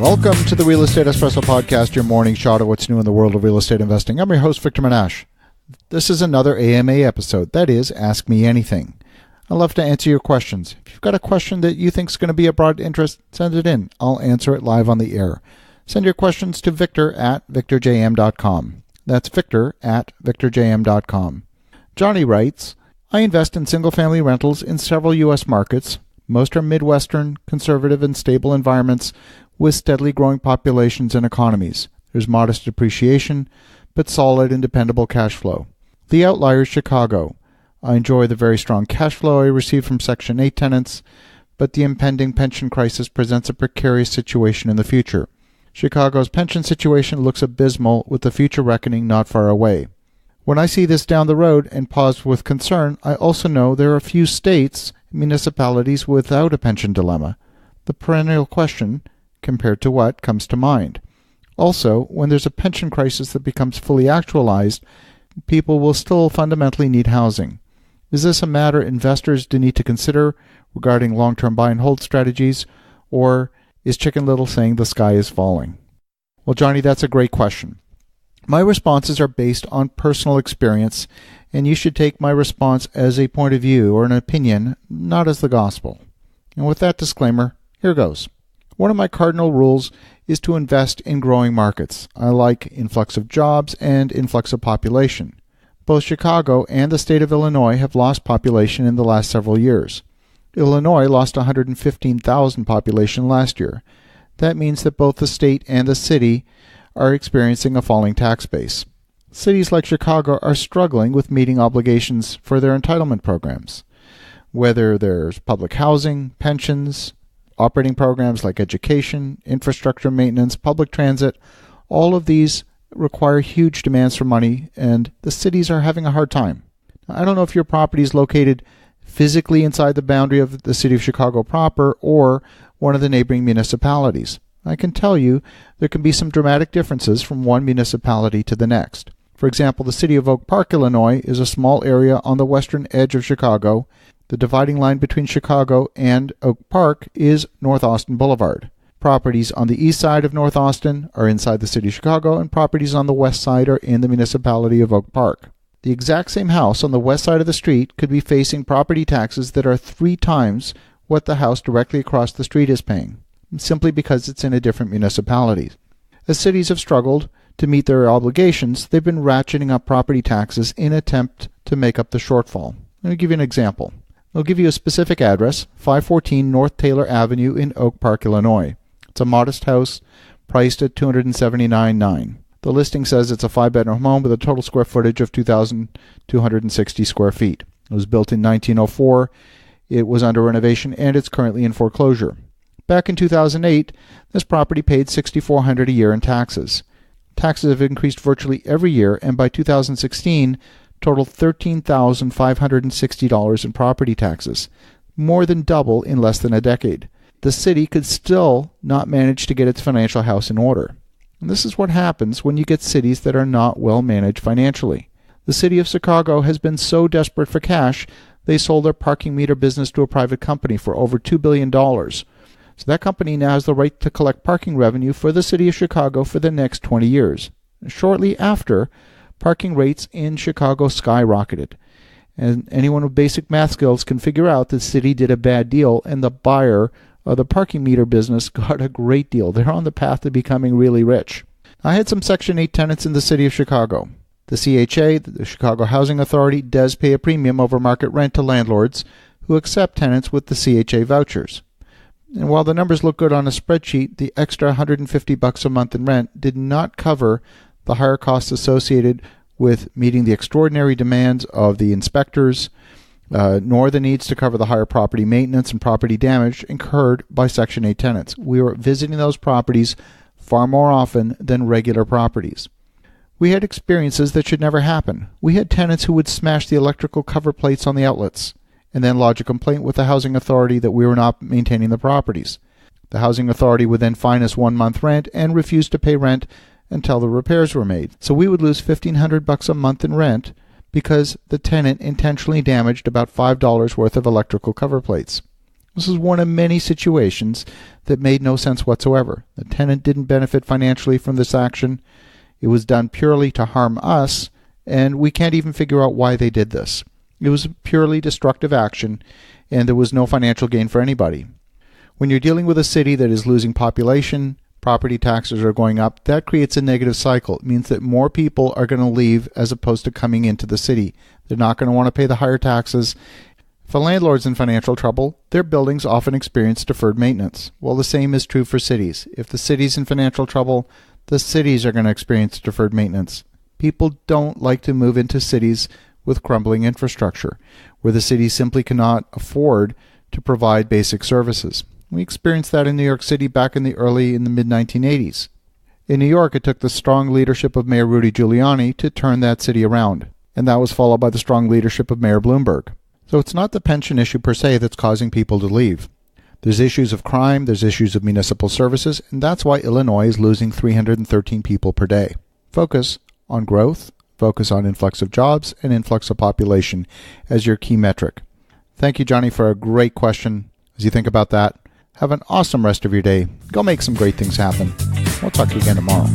Welcome to the Real Estate Espresso Podcast, your morning shot of what's new in the world of real estate investing. I'm your host, Victor Menashe. This is another AMA episode. That is, Ask Me Anything. I love to answer your questions. If you've got a question that you think is going to be of broad interest, send it in. I'll answer it live on the air. Send your questions to victor@victorjm.com. That's victor@victorjm.com. Jonny writes, I invest in single-family rentals in several U.S. markets. Most are midwestern, conservative, and stable environments with steadily growing populations and economies. There's modest depreciation, but solid and dependable cash flow. The outlier is Chicago. I enjoy the very strong cash flow I receive from Section 8 tenants, but the impending pension crisis presents a precarious situation in the future. Chicago's pension situation looks abysmal, with the future reckoning not far away. When I see this down the road and pause with concern, I also know there are a few states, municipalities without a pension dilemma. The perennial question, compared to what, comes to mind. Also, when there's a pension crisis that becomes fully actualized, people will still fundamentally need housing. Is this a matter investors do need to consider regarding long-term buy and hold strategies, or is Chicken Little saying the sky is falling? Well, Jonny, that's a great question. My responses are based on personal experience, and you should take my response as a point of view or an opinion, not as the gospel. And with that disclaimer, here goes. One of my cardinal rules is to invest in growing markets. I like influx of jobs and influx of population. Both Chicago and the state of Illinois have lost population in the last several years. Illinois lost 115,000 population last year. That means that both the state and the city are experiencing a falling tax base. Cities like Chicago are struggling with meeting obligations for their entitlement programs. Whether there's public housing, pensions, operating programs like education, infrastructure maintenance, public transit, all of these require huge demands for money, and the cities are having a hard time. Now, I don't know if your property is located physically inside the boundary of the city of Chicago proper or one of the neighboring municipalities. I can tell you there can be some dramatic differences from one municipality to the next. For example, the city of Oak Park, Illinois, is a small area on the western edge of Chicago. The dividing line between Chicago and Oak Park is North Austin Boulevard. Properties on the east side of North Austin are inside the city of Chicago, and properties on the west side are in the municipality of Oak Park. The exact same house on the west side of the street could be facing property taxes that are 3 times what the house directly across the street is paying, simply because it's in a different municipality. As cities have struggled to meet their obligations, they've been ratcheting up property taxes in an attempt to make up the shortfall. Let me give you an example. I'll give you a specific address, 514 North Taylor Avenue in Oak Park, Illinois. It's a modest house priced at $279,900. The listing says it's a 5-bedroom home with a total square footage of 2,260 square feet. It was built in 1904. It was under renovation, and it's currently in foreclosure. Back in 2008, this property paid $6,400 a year in taxes. Taxes have increased virtually every year, and by 2016, totaled $13,560 in property taxes, more than double in less than a decade. The city could still not manage to get its financial house in order. And this is what happens when you get cities that are not well managed financially. The city of Chicago has been so desperate for cash, they sold their parking meter business to a private company for over $2 billion. So that company now has the right to collect parking revenue for the city of Chicago for the next 20 years. Shortly after, parking rates in Chicago skyrocketed. And anyone with basic math skills can figure out the city did a bad deal, and the buyer of the parking meter business got a great deal. They're on the path to becoming really rich. I had some Section 8 tenants in the city of Chicago. The CHA, the Chicago Housing Authority, does pay a premium over market rent to landlords who accept tenants with the CHA vouchers. And while the numbers look good on a spreadsheet, the extra $150 a month in rent did not cover the higher costs associated with meeting the extraordinary demands of the inspectors, nor the needs to cover the higher property maintenance and property damage incurred by Section 8 tenants. We were visiting those properties far more often than regular properties. We had experiences that should never happen. We had tenants who would smash the electrical cover plates on the outlets and then lodge a complaint with the housing authority that we were not maintaining the properties. The housing authority would then fine us 1 month rent and refuse to pay rent until the repairs were made. So we would lose $1,500 a month in rent because the tenant intentionally damaged about $5 worth of electrical cover plates. This is one of many situations that made no sense whatsoever. The tenant didn't benefit financially from this action. It was done purely to harm us, and we can't even figure out why they did this. It was a purely destructive action, and there was no financial gain for anybody. When you're dealing with a city that is losing population, property taxes are going up, that creates a negative cycle. It means that more people are going to leave as opposed to coming into the city. They're not going to want to pay the higher taxes. If a landlord's in financial trouble, their buildings often experience deferred maintenance. Well, the same is true for cities. If the city's in financial trouble, the cities are going to experience deferred maintenance. People don't like to move into cities with crumbling infrastructure, where the city simply cannot afford to provide basic services. We experienced that in New York City back in the mid-1980s. In New York, it took the strong leadership of Mayor Rudy Giuliani to turn that city around, and that was followed by the strong leadership of Mayor Bloomberg. So it's not the pension issue per se that's causing people to leave. There's issues of crime, there's issues of municipal services, and that's why Illinois is losing 313 people per day. Focus on growth, focus on influx of jobs and influx of population as your key metric. Thank you, Jonny, for a great question. As you think about that, have an awesome rest of your day. Go make some great things happen. We'll talk to you again tomorrow.